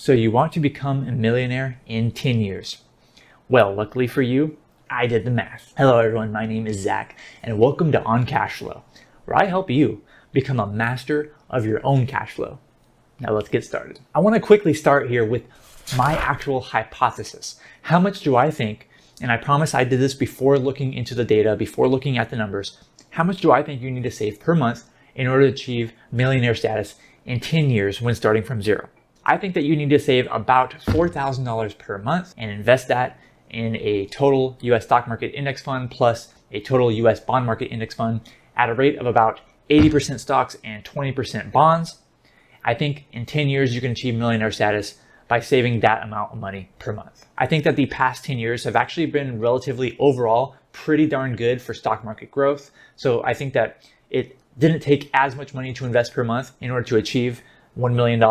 So you want to become a millionaire in 10 years. Well, luckily for you, I did the math. Hello everyone, my name is Zach, and welcome to On Cash Flow, where I help you become a master of your own cash flow. Now let's get started. I want to quickly start here with my actual hypothesis. How much do I think, and I promise I did this before looking into the data, before looking at the numbers, how much do I think you need to save per month in order to achieve millionaire status in 10 years when starting from zero? I think that you need to save about $4,000 per month and invest that in a total US stock market index fund plus a total US bond market index fund at a rate of about 80% stocks and 20% bonds. I think in 10 years you can achieve millionaire status by saving that amount of money per month. I think that the past 10 years have actually been relatively overall pretty darn good for stock market growth. So I think that it didn't take as much money to invest per month in order to achieve $1 million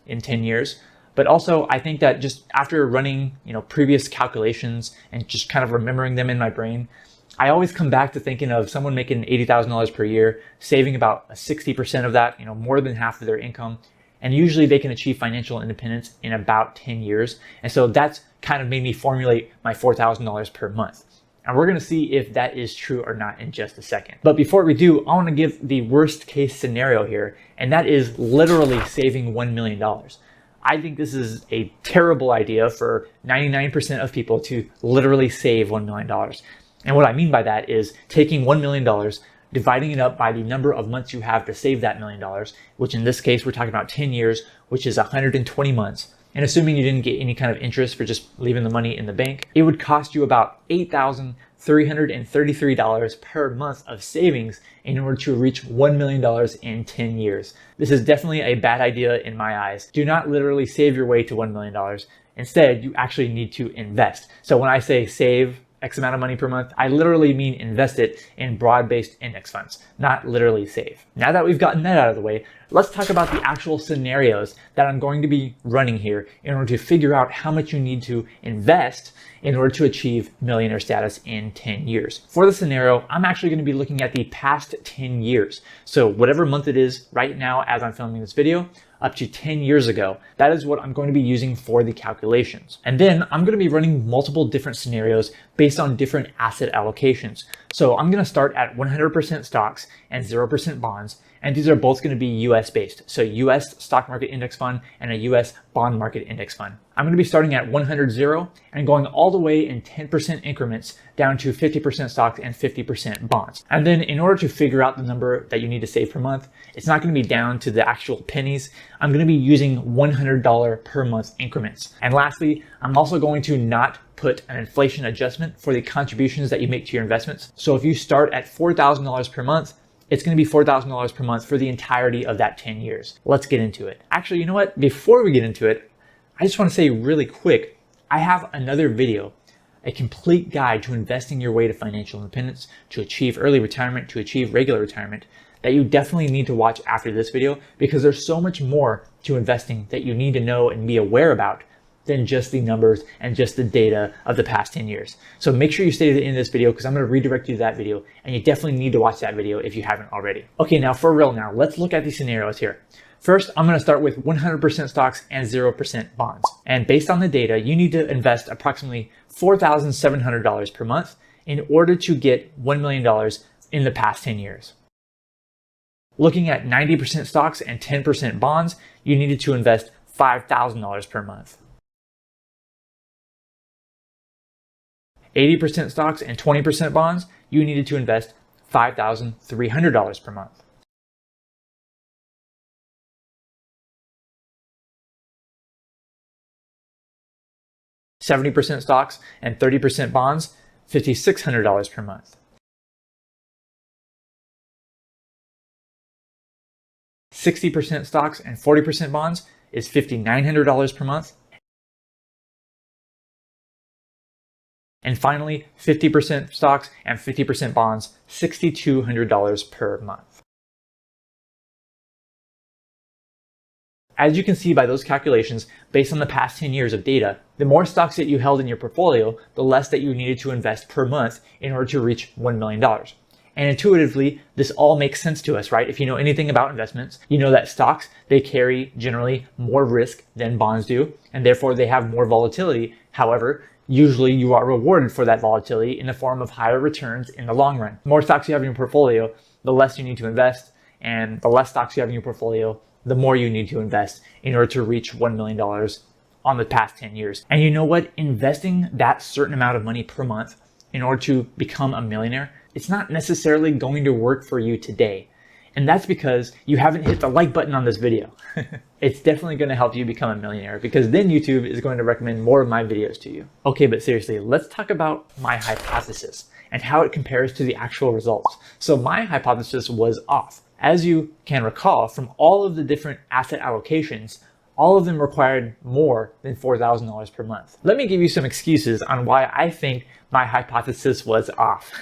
in 10 years. But also I think that just after running, previous calculations and just kind of remembering them in my brain, I always come back to thinking of someone making $80,000 per year, saving about 60% of that, more than half of their income. And usually they can achieve financial independence in about 10 years. And so that's kind of made me formulate my $4,000 per month. And we're going to see if that is true or not in just a second. But before we do, I want to give the worst case scenario here, and that is literally saving $1 million. I think this is a terrible idea for 99% of people to literally save $1 million. And what I mean by that is taking $1 million, dividing it up by the number of months you have to save that $1 million, which in this case, we're talking about 10 years, which is 120 months. And assuming you didn't get any kind of interest for just leaving the money in the bank, it would cost you about $8,333 per month of savings in order to reach $1 million in 10 years. This is definitely a bad idea in my eyes. Do not literally save your way to $1 million. Instead, you actually need to invest. So when I say save X amount of money per month, I literally mean invest it in broad-based index funds, not literally save. Now that we've gotten that out of the way, let's talk about the actual scenarios that I'm going to be running here in order to figure out how much you need to invest in order to achieve millionaire status in 10 years. For the scenario, I'm actually going to be looking at the past 10 years. So whatever month it is right now as I'm filming this video, up to 10 years ago, that is what I'm going to be using for the calculations. And then I'm going to be running multiple different scenarios based on different asset allocations. So I'm going to start at 100% stocks and 0% bonds. And these are both going to be US based. So US stock market index fund and a US bond market index fund. I'm going to be starting at 100-0 and going all the way in 10% increments down to 50% stocks and 50% bonds. And then in order to figure out the number that you need to save per month, it's not going to be down to the actual pennies. I'm going to be using $100 per month increments. And lastly, I'm also going to not put an inflation adjustment for the contributions that you make to your investments. So if you start at $4,000 per month, it's going to be $4,000 per month for the entirety of that 10 years. Let's get into it. Actually, you know what? Before we get into it, I just want to say really quick, I have another video, a complete guide to investing your way to financial independence, to achieve early retirement, to achieve regular retirement, that you definitely need to watch after this video because there's so much more to investing that you need to know and be aware about than just the numbers and just the data of the past 10 years. So make sure you stay to the end of this video because I'm going to redirect you to that video and you definitely need to watch that video if you haven't already. Okay, now for real now, let's look at these scenarios here. First, I'm going to start with 100% stocks and 0% bonds. And based on the data, you need to invest approximately $4,700 per month in order to get $1 million in the past 10 years. Looking at 90% stocks and 10% bonds, you needed to invest $5,000 per month. 80% stocks and 20% bonds, you needed to invest $5,300 per month. $70% stocks and 30% bonds, $5,600 per month. 60% stocks and 40% bonds is $5,900 per month. And finally, 50% stocks and 50% bonds, $6,200 per month. As you can see by those calculations, based on the past 10 years of data, the more stocks that you held in your portfolio, the less that you needed to invest per month in order to reach $1 million. And intuitively, this all makes sense to us, right? If you know anything about investments, you know that stocks, they carry generally more risk than bonds do, and therefore they have more volatility. However, usually you are rewarded for that volatility in the form of higher returns in the long run. The more stocks you have in your portfolio, the less you need to invest, and the less stocks you have in your portfolio, the more you need to invest in order to reach $1 million on the past 10 years. And you know what? Investing that certain amount of money per month in order to become a millionaire, it's not necessarily going to work for you today. And that's because you haven't hit the like button on this video. It's definitely going to help you become a millionaire, because then YouTube is going to recommend more of my videos to you. Okay, but seriously, let's talk about my hypothesis and how it compares to the actual results. So my hypothesis was off. As you can recall, from all of the different asset allocations, all of them required more than $4,000 per month. Let me give you some excuses on why I think my hypothesis was off.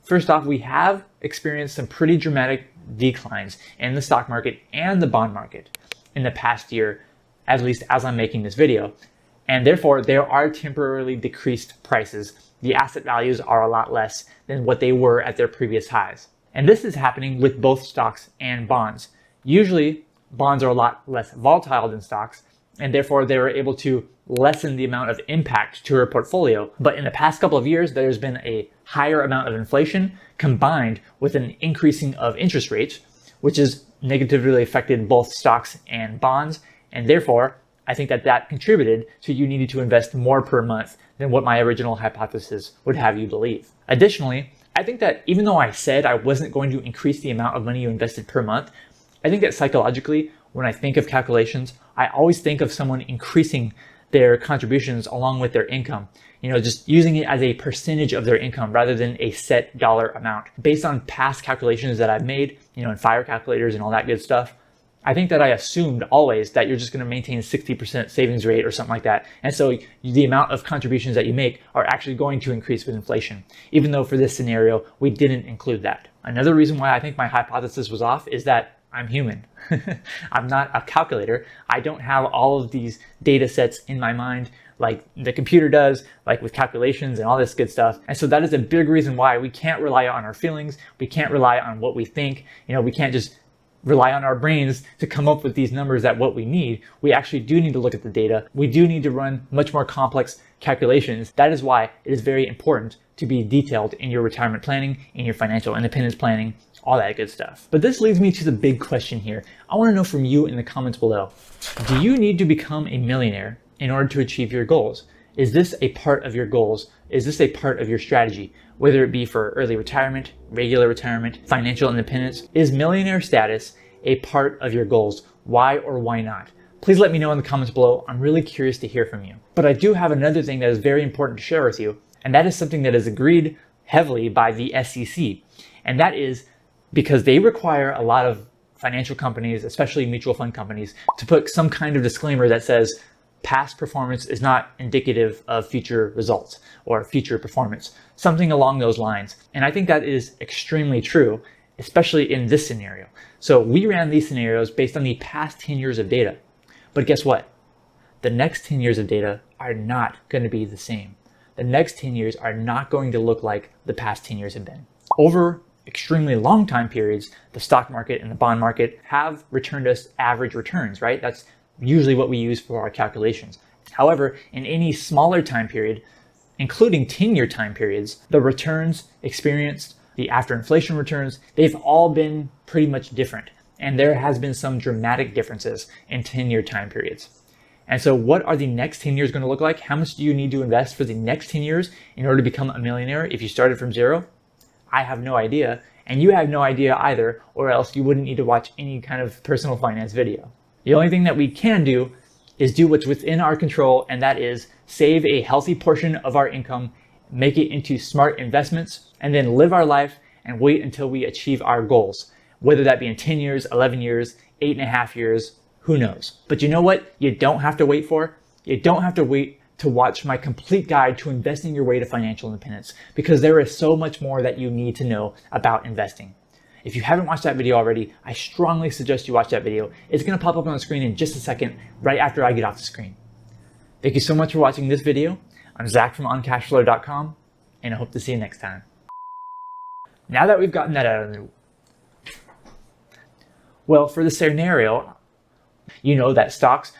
First off, we have experienced some pretty dramatic declines in the stock market and the bond market in the past year, at least as I'm making this video. And therefore, there are temporarily decreased prices. The asset values are a lot less than what they were at their previous highs. And this is happening with both stocks and bonds. Usually, bonds are a lot less volatile than stocks, and therefore they were able to lessen the amount of impact to her portfolio. But in the past couple of years, there's been a higher amount of inflation combined with an increasing of interest rates, which has negatively affected both stocks and bonds. And therefore, I think that contributed to you needing to invest more per month than what my original hypothesis would have you believe. Additionally, I think that even though I said I wasn't going to increase the amount of money you invested per month, I think that psychologically, when I think of calculations, I always think of someone increasing their contributions along with their income, just using it as a percentage of their income rather than a set dollar amount. Based on past calculations that I've made, in F.I.R.E calculators and all that good stuff, I think that I assumed always that you're just going to maintain 60% savings rate or something like that. And so the amount of contributions that you make are actually going to increase with inflation, even though for this scenario, we didn't include that. Another reason why I think my hypothesis was off is that I'm human. I'm not a calculator. I don't have all of these data sets in my mind like the computer does, like with calculations and all this good stuff. And so that is a big reason why we can't rely on our feelings. We can't rely on what we think. We can't just rely on our brains to come up with these numbers that what we need. We actually do need to look at the data. We do need to run much more complex calculations. That is why it is very important to be detailed in your retirement planning, in your financial independence planning, all that good stuff. But this leads me to the big question here. I want to know from you in the comments below. Do you need to become a millionaire in order to achieve your goals? Is this a part of your goals? Is this a part of your strategy? Whether it be for early retirement, regular retirement, financial independence, is millionaire status a part of your goals? Why or why not? Please let me know in the comments below. I'm really curious to hear from you. But I do have another thing that is very important to share with you, and that is something that is agreed heavily by the SEC. And that is because they require a lot of financial companies, especially mutual fund companies, to put some kind of disclaimer that says past performance is not indicative of future results or future performance, something along those lines. And I think that is extremely true, especially in this scenario. So we ran these scenarios based on the past 10 years of data. But guess what? The next 10 years of data are not going to be the same. The next 10 years are not going to look like the past 10 years have been. Over extremely long time periods, the stock market and the bond market have returned us average returns, right? That's usually what we use for our calculations. However, in any smaller time period, including 10-year time periods, the returns experienced, the after inflation returns, they've all been pretty much different. And there has been some dramatic differences in 10-year time periods. And so what are the next 10 years going to look like? How much do you need to invest for the next 10 years in order to become a millionaire if you started from zero? I have no idea, and you have no idea either, or else you wouldn't need to watch any kind of personal finance video. The only thing that we can do is do what's within our control, and that is save a healthy portion of our income, make it into smart investments, and then live our life and wait until we achieve our goals, whether that be in 10 years, 11 years, 8.5 years, who knows? But you know what you don't have to wait for? You don't have to wait to watch my complete guide to investing your way to financial independence, because there is so much more that you need to know about investing. If you haven't watched that video already, I strongly suggest you watch that video. It's going to pop up on the screen in just a second, right after I get off the screen. Thank you so much for watching this video. I'm Zach from OnCashflow.com, and I hope to see you next time. Now that we've gotten that out of the way, well, for the scenario, you know that stocks,